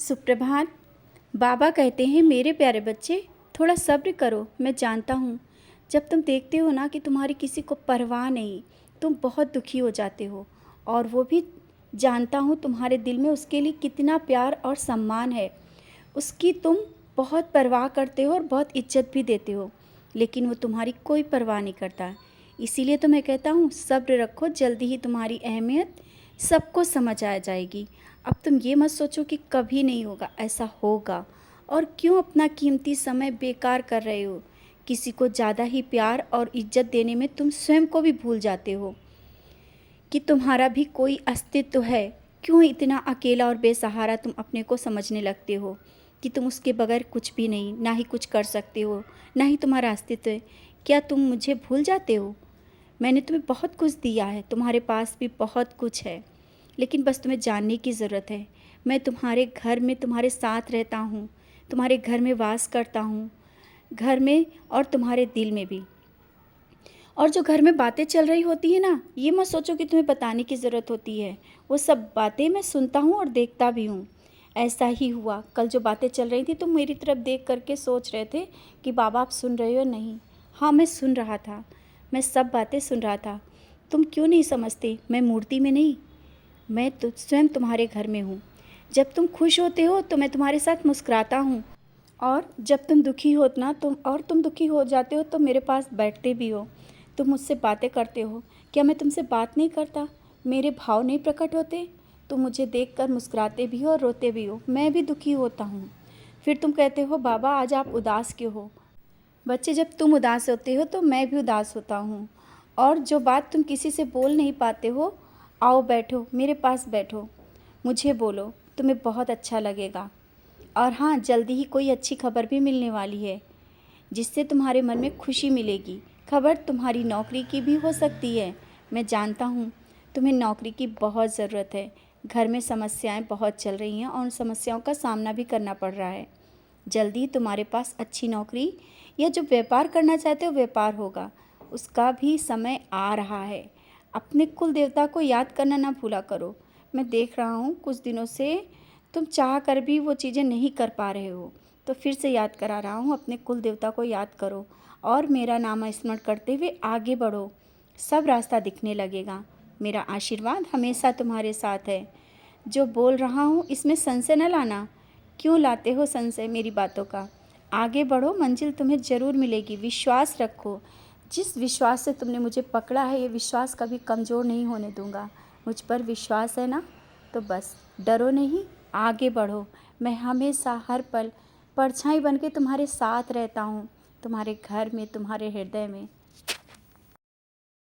सुप्रभात। बाबा कहते हैं मेरे प्यारे बच्चे, थोड़ा सब्र करो। मैं जानता हूँ जब तुम देखते हो ना कि तुम्हारी किसी को परवाह नहीं, तुम बहुत दुखी हो जाते हो। और वो भी जानता हूँ तुम्हारे दिल में उसके लिए कितना प्यार और सम्मान है। उसकी तुम बहुत परवाह करते हो और बहुत इज्जत भी देते हो, लेकिन वो तुम्हारी कोई परवाह नहीं करता। इसीलिए तो मैं कहता हूँ सब्र रखो, जल्दी ही तुम्हारी अहमियत सबको समझ आ जाएगी। अब तुम ये मत सोचो कि कभी नहीं होगा, ऐसा होगा। और क्यों अपना कीमती समय बेकार कर रहे हो? किसी को ज़्यादा ही प्यार और इज्जत देने में तुम स्वयं को भी भूल जाते हो कि तुम्हारा भी कोई अस्तित्व है। क्यों इतना अकेला और बेसहारा तुम अपने को समझने लगते हो कि तुम उसके बगैर कुछ भी नहीं, ना ही कुछ कर सकते हो, ना ही तुम्हारा अस्तित्व है। क्या तुम मुझे भूल जाते हो? मैंने तुम्हें बहुत कुछ दिया है, तुम्हारे पास भी बहुत कुछ है, लेकिन बस तुम्हें जानने की ज़रूरत है। मैं तुम्हारे घर में तुम्हारे साथ रहता हूँ, तुम्हारे घर में वास करता हूँ, घर में और तुम्हारे दिल में भी। और जो घर में बातें चल रही होती है ना, ये मत सोचो कि तुम्हें बताने की ज़रूरत होती है। वो सब बातें मैं सुनता हूँ और देखता भी हूँ। ऐसा ही हुआ, कल जो बातें चल रही थी तुम मेरी तरफ देख करके सोच रहे थे कि बाबा आप सुन रहे हो? नहीं, हाँ मैं सुन रहा था, मैं सब बातें सुन रहा था। तुम क्यों नहीं समझते? मैं मूर्ति में नहीं, मैं तो स्वयं तुम्हारे घर में हूँ। जब तुम खुश होते हो तो मैं तुम्हारे साथ मुस्कुराता हूँ, और जब तुम दुखी हो ना तुम दुखी हो जाते हो तो मेरे पास बैठते भी हो, तुम मुझसे बातें करते हो। क्या मैं तुमसे बात नहीं करता? मेरे भाव नहीं प्रकट होते? तुम मुझे देखकर मुस्कुराते भी हो और रोते भी हो। मैं भी दुखी होता हूँ। फिर तुम कहते हो बाबा आज आप उदास क्यों हो? बच्चे, जब तुम उदास होते हो तो मैं भी उदास होता हूँ। और जो बात तुम किसी से बोल नहीं पाते हो, आओ बैठो, मेरे पास बैठो, मुझे बोलो, तुम्हें बहुत अच्छा लगेगा। और हाँ, जल्दी ही कोई अच्छी खबर भी मिलने वाली है, जिससे तुम्हारे मन में खुशी मिलेगी। खबर तुम्हारी नौकरी की भी हो सकती है। मैं जानता हूँ तुम्हें नौकरी की बहुत ज़रूरत है। घर में समस्याएं बहुत चल रही हैं और उन समस्याओं का सामना भी करना पड़ रहा है। जल्दी तुम्हारे पास अच्छी नौकरी या जो व्यापार करना चाहते हो व्यापार होगा, उसका भी समय आ रहा है। अपने कुल देवता को याद करना ना भूला करो। मैं देख रहा हूँ कुछ दिनों से तुम चाह कर भी वो चीज़ें नहीं कर पा रहे हो, तो फिर से याद करा रहा हूँ, अपने कुल देवता को याद करो और मेरा नाम स्मरण करते हुए आगे बढ़ो। सब रास्ता दिखने लगेगा। मेरा आशीर्वाद हमेशा तुम्हारे साथ है। जो बोल रहा हूँ इसमें संशय न लाना। क्यों लाते हो संशय मेरी बातों का? आगे बढ़ो, मंजिल तुम्हें ज़रूर मिलेगी। विश्वास रखो। जिस विश्वास से तुमने मुझे पकड़ा है, ये विश्वास कभी कमज़ोर नहीं होने दूंगा। मुझ पर विश्वास है ना? तो बस डरो नहीं, आगे बढ़ो। मैं हमेशा हर पल परछाई बन के तुम्हारे साथ रहता हूँ, तुम्हारे घर में, तुम्हारे हृदय में।